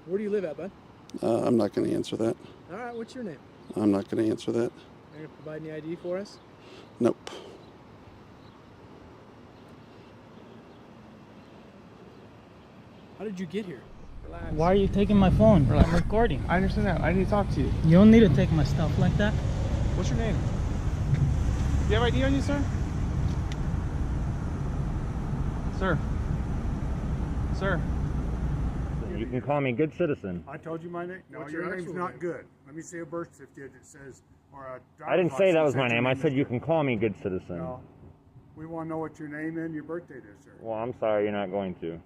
Where do you live at, bud? I'm not going to answer that. All right, what's your name? I'm not going to answer that. Are you going to provide any ID for us? Nope. How did you get here? Relax. Why are you taking my phone? Relax. I'm recording. I understand that. I need to talk to you. You don't need to take my stuff like that. What's your name? Do you have ID on you, sir? Sir. Sir. You can call me good citizen. I told you my name. No, your name's not good. Let me see a birth certificate that says, or a driver's I didn't say that was my license name. I said you good. can call me good citizen. No. We want to know what your name and your birth date is, sir. Well, I'm sorry you're not going to.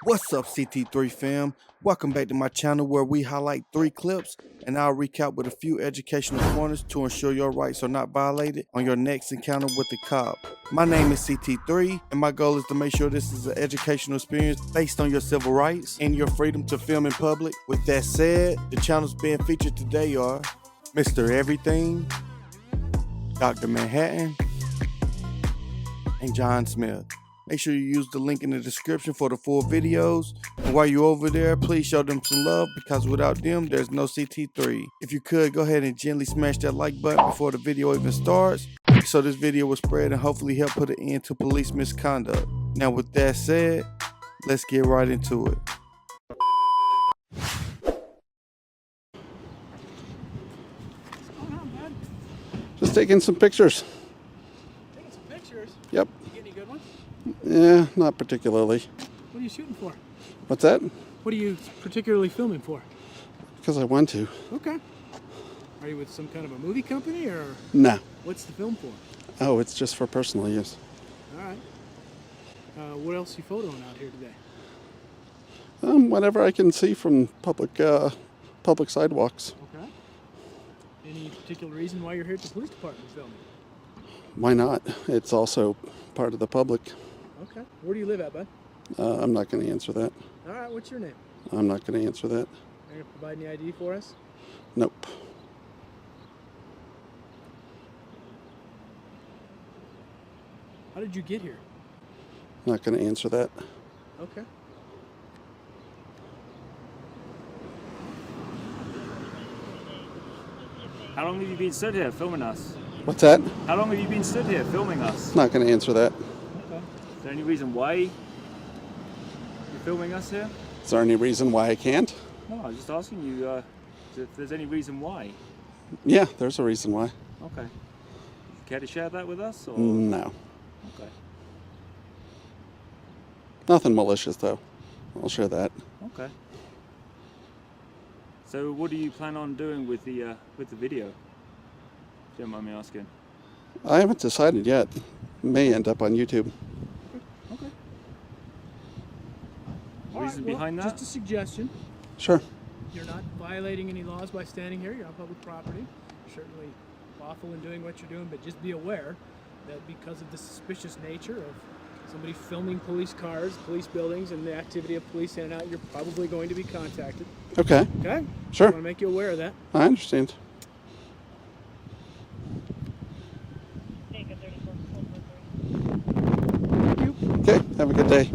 What's up, CT3 fam? Welcome back to my channel where we highlight 3 clips and I'll recap with a few educational pointers to ensure your rights are not violated on your next encounter with the cop. My name is CT3 and my goal is to make sure this is an educational experience based on your civil rights and your freedom to film in public. With that said, the channels being featured today are Mr. Everything, Dr. Manhattan, and John Smith. Make sure you use the link in the description for the full videos. And while you're over there, please show them some love because without them, there's no CT3. If you could, go ahead and gently smash that like button before the video even starts so this video will spread and hopefully help put an end to police misconduct. Now with that said, let's get right into it. Just taking some pictures. Taking some pictures? Yep. You get any good ones? Yeah, not particularly. What are you shooting for? What's that? What are you particularly filming for? Because I want to. Okay. Are you with some kind of a movie company or? No. What's the film for? Oh, it's just for personal use. All right. What else are you photoing out here today? Whatever I can see from public sidewalks. Okay. Any particular reason why you're here at the police department filming? Why not? It's also part of the public. Okay. Where do you live at, bud? I'm not going to answer that. All right, what's your name? I'm not going to answer that. Are you going to provide any ID for us? Nope. How did you get here? Not going to answer that. Okay. How long have you been stood here filming us? What's that? How long have you been stood here filming us? Not going to answer that. Okay. Is there any reason why you're filming us here? Is there any reason why I can't? No, I was just asking you if there's any reason why. Yeah, there's a reason why. Okay. Care to share that with us? Or? No. Okay. Nothing malicious, though. I'll share that. Okay. So what do you plan on doing with the video? If you don't mind me asking. I haven't decided yet. May end up on YouTube. Okay. All Reason right, well, behind that? just a suggestion. Sure. You're not violating any laws by standing here. You're on public property. You're certainly lawful in doing what you're doing, but just be aware that because of the suspicious nature of somebody filming police cars, police buildings, and the activity of police in and out, you're probably going to be contacted. Okay. Okay? Sure. I want to make you aware of that. I understand. Thank you. Okay, have a good day.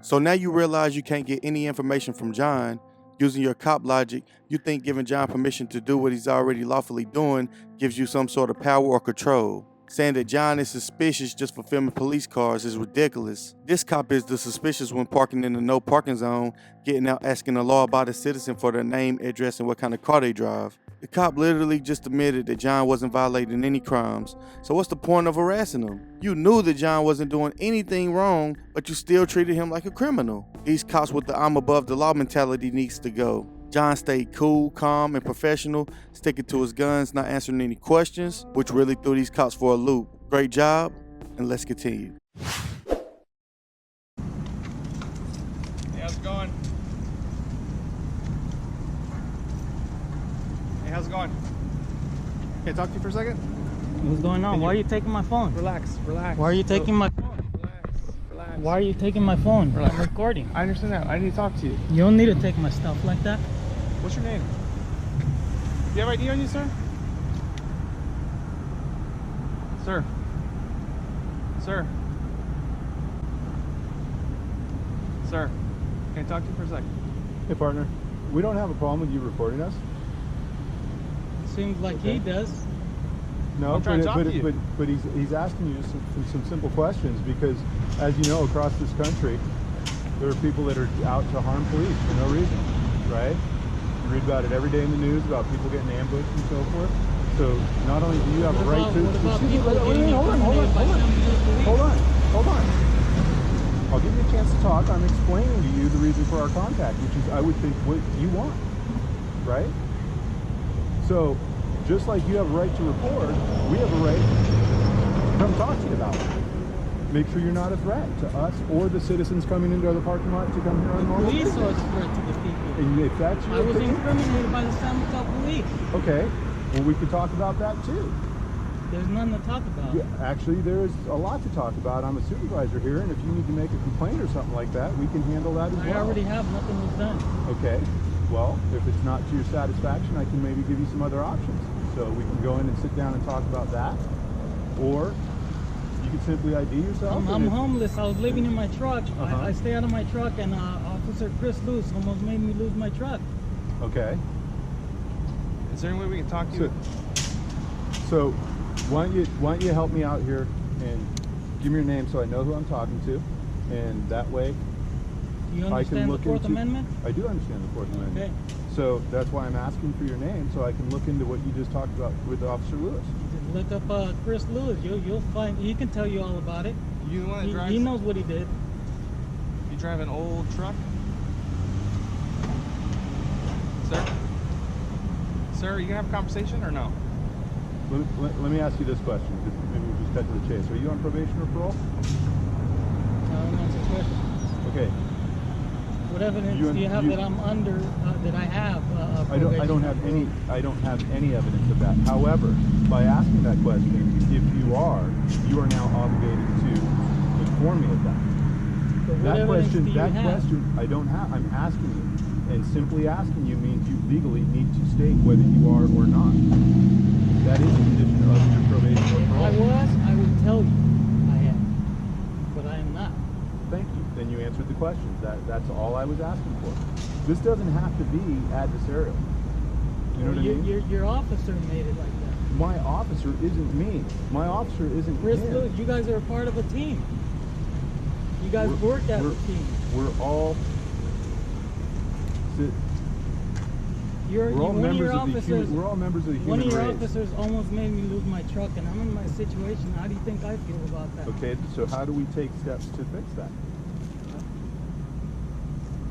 So now you realize you can't get any information from John. Using your cop logic, you think giving John permission to do what he's already lawfully doing gives you some sort of power or control. Saying that John is suspicious just for filming police cars is ridiculous. This cop is the suspicious when parking in the no parking zone, getting out asking a law-abiding citizen for their name, address, and what kind of car they drive. The cop literally just admitted that John wasn't violating any crimes. So what's the point of harassing him? You knew that John wasn't doing anything wrong, but you still treated him like a criminal. These cops with the I'm above the law mentality needs to go. John stayed cool, calm, and professional, sticking to his guns, not answering any questions, which really threw these cops for a loop. Great job, and let's continue. Hey, how's it going? Hey, how's it going? Can I talk to you for a second? What's going on? Why are you taking my phone? Relax. Why are you taking my phone? Relax. Why are you taking my phone? Relax. I'm recording. I understand that. I need to talk to you. You don't need to take my stuff like that. What's your name? you have ID on you, sir? Sir. Sir. Sir. Can I talk to you for a second? Hey partner, we don't have a problem with you recording us. Seems like he does. No, I'm trying to talk to you. but he's asking you some simple questions because, as you know, across this country, there are people that are out to harm police for no reason, right? You read about it every day in the news about people getting ambushed and so forth. So not only do you have a right to... Hold on. I'll give you a chance to talk. I'm explaining to you the reason for our contact, which is, I would think, what you want, right? So, just like you have a right to record, we have a right to come talk to you about it. Make sure you're not a threat to us or the citizens coming into the parking lot to come here on normal Police business. are a threat to the people. And if that's your I was opinion, incriminated by the San Mateo police. okay, well, we could talk about that too. There's nothing to talk about. Yeah, actually, there's a lot to talk about. I'm a supervisor here, and if you need to make a complaint or something like that, we can handle that as well. I already have. Nothing was done. Okay. Well, if it's not to your satisfaction, I can maybe give you some other options. So we can go in and sit down and talk about that. Or you can simply ID yourself. I'm homeless. I was living in my truck. Uh-huh. I stay out of my truck, and Officer Chris Lewis almost made me lose my truck. Okay. Is there any way we can talk to you? So why don't you help me out here and give me your name so I know who I'm talking to, and that way Do you I can understand look the Fourth into... Amendment? I do understand the Fourth Amendment. Okay. So that's why I'm asking for your name so I can look into what you just talked about with Officer Lewis. Look up Chris Lewis. You'll find. He can tell you all about it. You the one that drives? He knows what he did. You drive an old truck? Sir? Sir, are you gonna have a conversation or no? Let me ask you this question, because maybe we'll just cut to the chase. Are you on probation or parole? I don't answer questions. Okay. What evidence do you have that I'm under? That I have? I don't have any evidence of that. However, by asking that question, if you are now obligated to inform me of that. But what That evidence question, do you have? I don't have. I'm asking you, and simply asking you means you legally need to state whether you are or not. That is a condition of your probation or If I parole. was, I would tell you I am, but I am not. Thank you. Then you answered the question. That's all I was asking for. This doesn't have to be adversarial. You know what I mean? Your officer made it like that. My officer isn't me. My officer isn't Chris him. Lewis, you guys are a part of a team. You guys work as a team. We're all We're all members of the human race. One of your officers almost made me lose my truck, and I'm in my situation. How do you think I feel about that? Okay, so how do we take steps to fix that?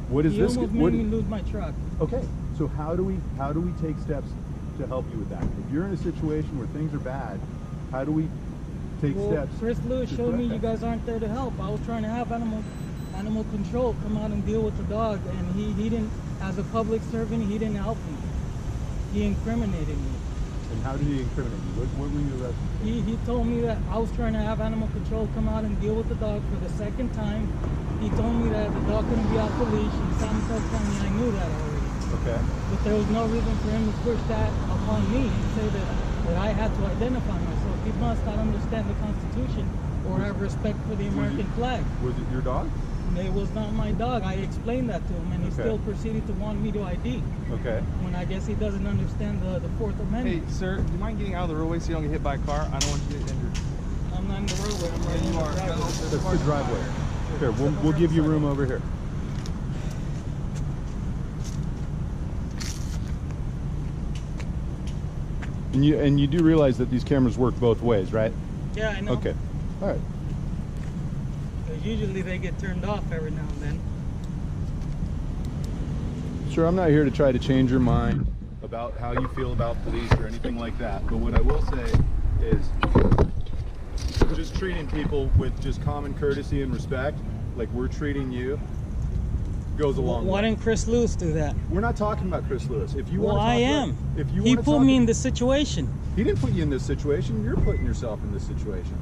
What is He this? almost made me lose my truck. Okay, so how do we take steps to help you with that? If you're in a situation where things are bad, how do we take steps? Chris Lewis to showed me correct you that? guys aren't there to help. I was trying to have animal control come out and deal with the dog, and he didn't. As a public servant, he didn't help me. He incriminated me. And how did he incriminate you? What were you arrested? He told me that I was trying to have animal control come out and deal with the dog for the second time. He told me that the dog couldn't be off the leash in San Mateo County. I knew that already. Okay. But there was no reason for him to push that upon me and say that I had to identify myself. He must not understand the Constitution or have respect for the American flag. Was it your dog? It was not my dog. I explained that to him, and he still proceeded to want me to ID. Okay. When I guess he doesn't understand the Fourth Amendment. Hey, sir, do you mind getting out of the roadway so you don't get hit by a car? I don't want you to get injured. I'm not in the roadway. I'm right in the driveway. That's the driveway. Here, we'll give you room over here. And you do realize that these cameras work both ways, right? Yeah, I know. Okay. All right. Because usually they get turned off every now and then. Sure, I'm not here to try to change your mind about how you feel about police or anything like that. But what I will say is just treating people with just common courtesy and respect, like we're treating you, goes a long way. Why didn't Chris Lewis do that? We're not talking about Chris Lewis. If you Well, want to I talk am. about, if you He want to put talk me in this situation. He didn't put you in this situation. You're putting yourself in this situation.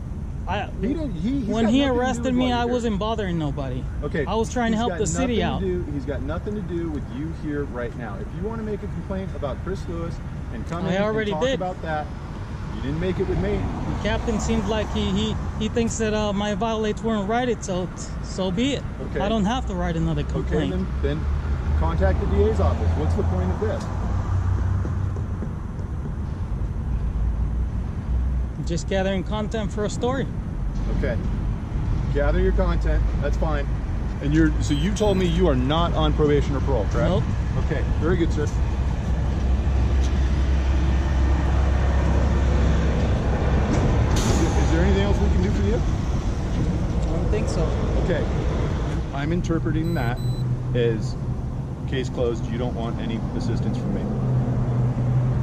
When he arrested me, I wasn't bothering nobody. Okay. I was trying to help the city out. He's got nothing to do with you here right now. If you want to make a complaint about Chris Lewis and come in and talk about that, you didn't make it with me. The captain seems like he thinks that my violates weren't righted, so be it. Okay. I don't have to write another complaint. Okay, then contact the DA's office. What's the point of this? Just gathering content for a story. Okay. Gather your content. That's fine. And so you told me you are not on probation or parole, correct? Nope. Okay. Very good, sir. Is there anything else we can do for you? I don't think so. Okay. I'm interpreting that as case closed. You don't want any assistance from me.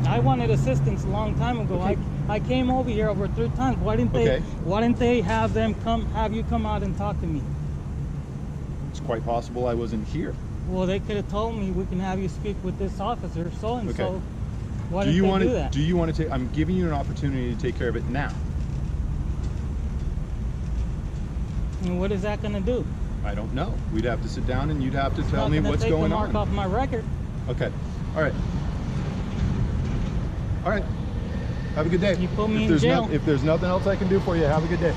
I wanted assistance a long time ago. Okay. I came over here over 3 times. Why didn't they have you come out and talk to me? It's quite possible I wasn't here. Well, they could have told me we can have you speak with this officer, so and so. Okay. Why didn't they do that? Do you want to take? I'm giving you an opportunity to take care of it now. And what is that going to do? I don't know. We'd have to sit down and you'd have to tell me what's going on. Take the mark off my record. Okay. All right. All right. Have a good day. You put me in jail. If there's nothing else I can do for you, have a good day.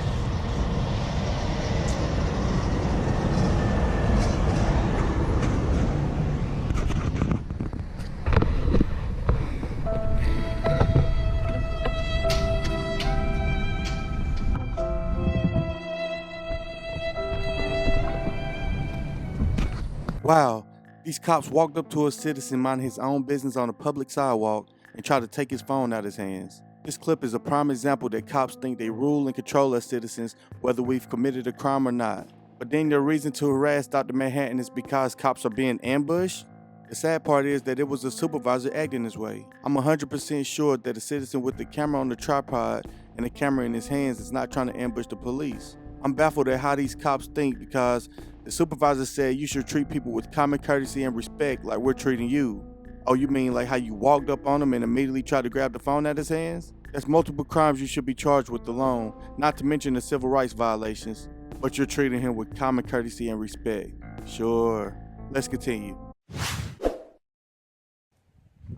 Wow, these cops walked up to a citizen minding his own business on a public sidewalk and tried to take his phone out of his hands. This clip is a prime example that cops think they rule and control us citizens whether we've committed a crime or not. But then their reason to harass Dr. Manhattan is because cops are being ambushed? The sad part is that it was a supervisor acting this way. I'm 100% sure that a citizen with the camera on the tripod and the camera in his hands is not trying to ambush the police. I'm baffled at how these cops think because the supervisor said you should treat people with common courtesy and respect like we're treating you. Oh, you mean like how you walked up on him and immediately tried to grab the phone out of his hands? That's multiple crimes you should be charged with alone, not to mention the civil rights violations. But you're treating him with common courtesy and respect. Sure. Let's continue.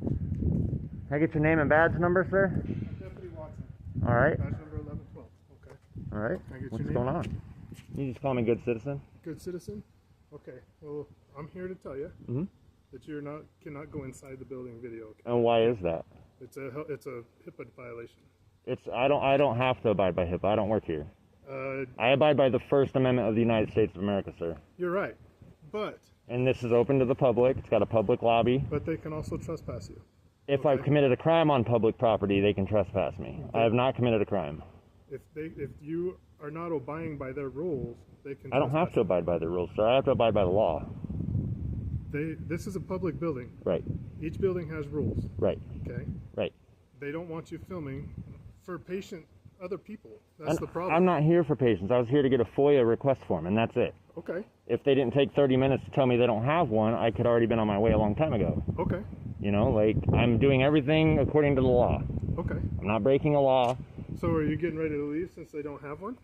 Can I get your name and badge number, sir? Deputy Watson. All right. Badge number 1112. Okay. All right. Can I get What's your going name? on? You just call me good citizen. Good citizen. Okay. Well, I'm here to tell you that you cannot go inside the building video. Okay? And why is that? It's a HIPAA violation. I don't have to abide by HIPAA. I don't work here. I abide by the First Amendment of the United States of America, sir. You're right, but. And this is open to the public. It's got a public lobby. But they can also trespass you. If I've committed a crime on public property, they can trespass me. I have not committed a crime. If you are not abiding by their rules, they can. I don't have to abide by the rules, sir. I have to abide by the law. This is a public building. Right. Each building has rules. Right. Okay. Right. They don't want you filming for other people. That's the problem. I'm not here for patients. I was here to get a FOIA request form, and that's it. Okay. If they didn't take 30 minutes to tell me they don't have one, I could already been on my way a long time ago. Okay. You know, like, I'm doing everything according to the law. Okay. I'm not breaking a law. So are you getting ready to leave since they don't have one?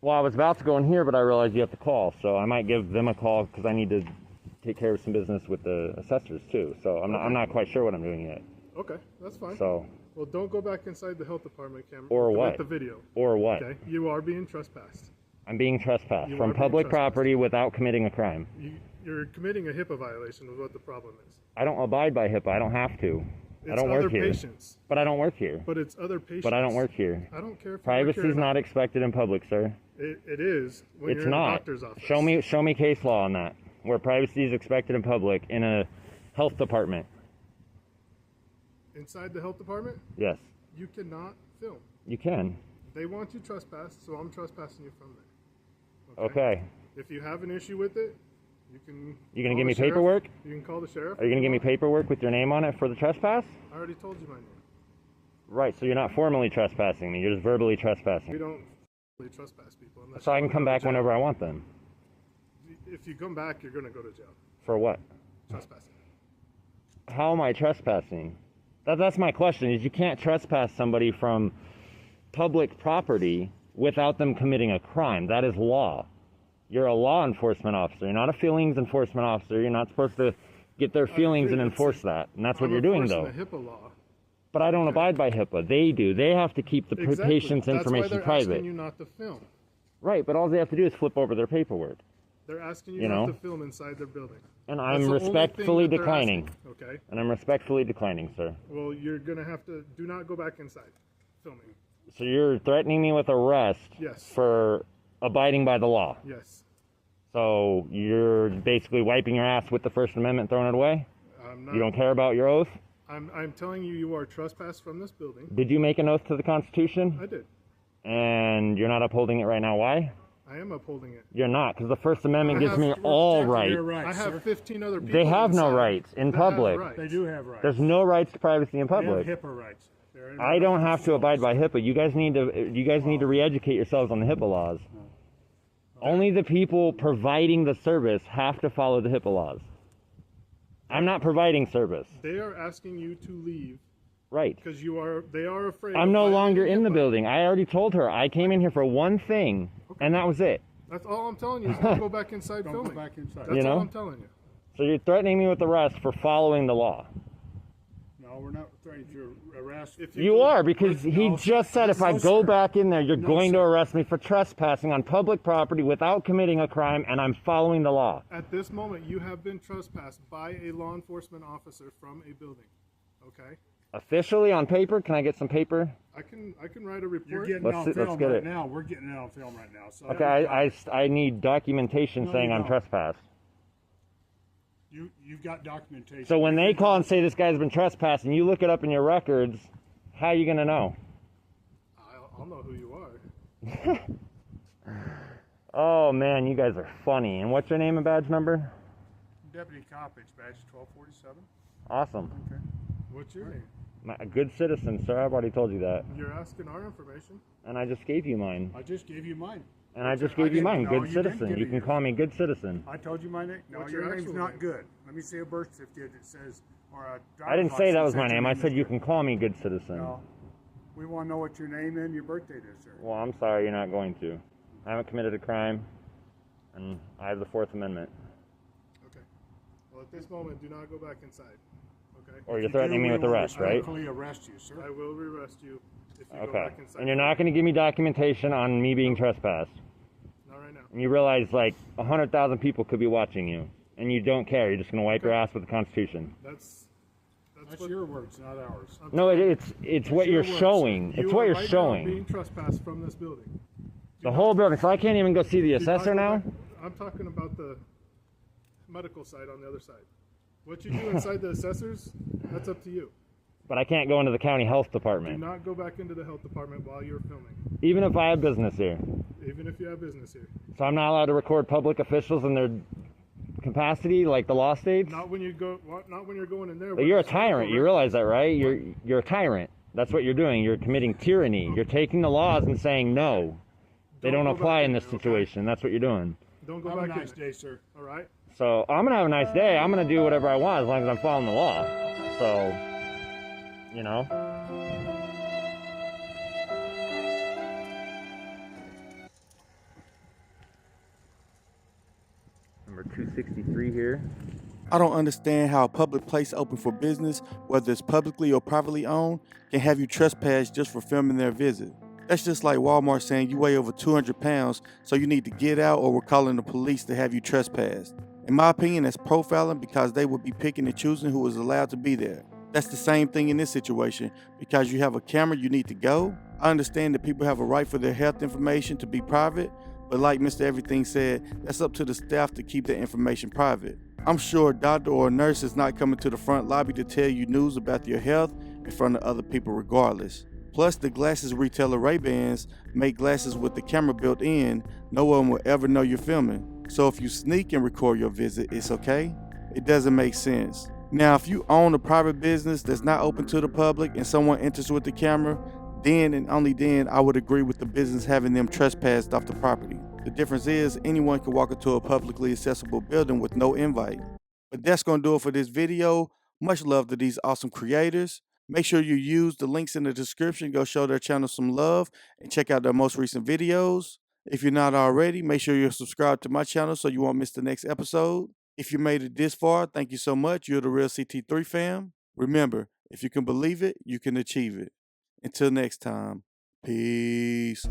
Well, I was about to go in here, but I realized you have to call, so I might give them a call because I need to take care of some business with the assessors too. So I'm not quite sure what I'm doing yet. Okay, that's fine. So. Well, don't go back inside the health department camera. Or what? With the video. Or what? Okay, you are being trespassed. I'm being trespassed from public property without committing a crime. You're committing a HIPAA violation is what the problem is. I don't abide by HIPAA. I don't have to. I don't work here. Patients. But I don't work here. But it's other patients. But I don't work here. I don't care if privacy is not expected in public, sir. It is when it's you're in not. a doctor's office. Show me case law on that, where privacy is expected in public in a health department. Inside the health department? Yes. You cannot film. You can. They want you trespassed, so I'm trespassing you from there. Okay. If you have an issue with it, you can. You gonna give me paperwork? You can call the sheriff. Are you gonna give me paperwork with your name on it for the trespass? I already told you my name. Right. So you're not formally trespassing me. You're just verbally trespassing. We don't trespass people unless. So I can come back whenever I want then. If you come back, you're gonna go to jail. For what? Trespassing. How am I trespassing? That's my question. Is you can't trespass somebody from public property without them committing a crime. That is law. You're a law enforcement officer. You're not a feelings enforcement officer. You're not supposed to get their feelings and enforce that. And that's what you're doing, though. The HIPAA law. But I don't abide by HIPAA. They do. They have to keep the patient's information That's why they're private. asking you not to film. Right, but all they have to do is flip over their paperwork. They're asking you not to film inside their building. And That's I'm the only respectfully thing that they're declining. asking, okay? And I'm respectfully declining, sir. Well, you're going to have to do not go back inside filming. So you're threatening me with arrest Yes. for abiding by the law. Yes. So you're basically wiping your ass with the First Amendment, throwing it away? I'm not, You don't care about your oath? I'm telling you, you are trespassed from this building. Did you make an oath to the Constitution? I did. And you're not upholding it right now. Why? I am upholding it. You're not, because the First Amendment gives me all rights. I have 15 other people. They have no inside rights in that have public. rights. They do have rights. There's no rights to privacy in public. They have HIPAA rights. I don't have to abide by HIPAA. You guys need to re-educate yourselves on the HIPAA laws. Only the people providing the service have to follow the HIPAA laws. I'm not providing service. They are asking you to leave. Right. Because they are afraid. I'm no longer in the building. I already told her I came in here for one thing, and that was it. That's all I'm telling you is don't go back inside filming. Go back inside. That's all I'm telling you. So you're threatening me with arrest for following the law. No, we're not threatening to arrest. You are, because he just said if I go back in there, you're going to arrest me for trespassing on public property without committing a crime, and I'm following the law. At this moment, you have been trespassed by a law enforcement officer from a building. Okay? Officially on paper? Can I get some paper? I can write a report. You're getting Let's it on see- let's film get right it. now. We're getting it on film right now. So Okay, I need documentation No, saying you I'm don't. trespassed. you've got documentation. So when they call and say this guy's been trespassed and you look it up in your records, how are you going to know? I'll know who you are. Oh man, you guys are funny. And what's your name and badge number? Deputy Coppage, badge 1247. Awesome. Okay. What's your name? A good citizen, sir. I've already told you that. You're asking our information. And I just gave you mine. I just gave you mine. And I just gave you mine. No, Good you didn't citizen. give You it can yours. call me good citizen. I told you my name. No, What's your your name's actual not name? good. Let me see a birth certificate that says, or a I didn't say that was my license name. your I said is you good. can call me good citizen. No. We want to know what your name and your birth date is, sir. Well, I'm sorry, you're not going to. I haven't committed a crime, and I have the Fourth Amendment. Okay. Well, at this moment, do not go back inside. Okay? Or you're threatening me with arrest, right? Respectfully arrest you, sir. I will arrest you if you go Okay. back inside. And you're not going to give me documentation on me being trespassed. Not right now. And you realize like 100,000 people could be watching you, and you don't care. You're just going to wipe your ass with the Constitution. That's That's your words, not ours. No, it's what you're your words. showing. It's You what are you're right now showing. being trespassed from this building. The whole building. So I can't even go see the Do not assessor go now? back- I'm talking about the medical side on the other side. What you do inside the assessors, that's up to you. But I can't go into the county health Do department. not go back into the health department while you're filming, Even if I have business here. even if you have business here. So I'm not allowed to record public officials in their capacity like the law states? Not when you go. Not when you're going in there. But you're a tyrant. You realize that, right? You're a tyrant. That's what you're doing. You're committing tyranny. You're taking the laws and saying no. They don't go apply back in in this there, okay? situation. That's what you're doing. Don't go Have a back nice in. day, sir. All right. So I'm gonna have a nice day. I'm gonna do whatever I want as long as I'm following the law. So, you know. Number 263 here. I don't understand how a public place open for business, whether it's publicly or privately owned, can have you trespass just for filming their visit. That's just like Walmart saying you weigh over 200 pounds, so you need to get out, or we're calling the police to have you trespassed. In my opinion, that's profiling because they would be picking and choosing who is allowed to be there. That's the same thing in this situation. Because you have a camera, you need to go. I understand that people have a right for their health information to be private, but like Mr. Everything said, that's up to the staff to keep that information private. I'm sure a doctor or a nurse is not coming to the front lobby to tell you news about your health in front of other people regardless. Plus, the glasses retailer Ray-Bans make glasses with the camera built in. No one will ever know you're filming. So if you sneak and record your visit, it's okay? It doesn't make sense. Now, if you own a private business that's not open to the public and someone enters with the camera, then and only then I would agree with the business having them trespassed off the property. The difference is anyone can walk into a publicly accessible building with no invite. But that's going to do it for this video. Much love to these awesome creators. Make sure you use the links in the description. Go show their channel some love and check out their most recent videos. If you're not already, make sure you're subscribed to my channel so you won't miss the next episode. If you made it this far, thank you so much. You're the real CT3 fam. Remember, if you can believe it, you can achieve it. Until next time, peace.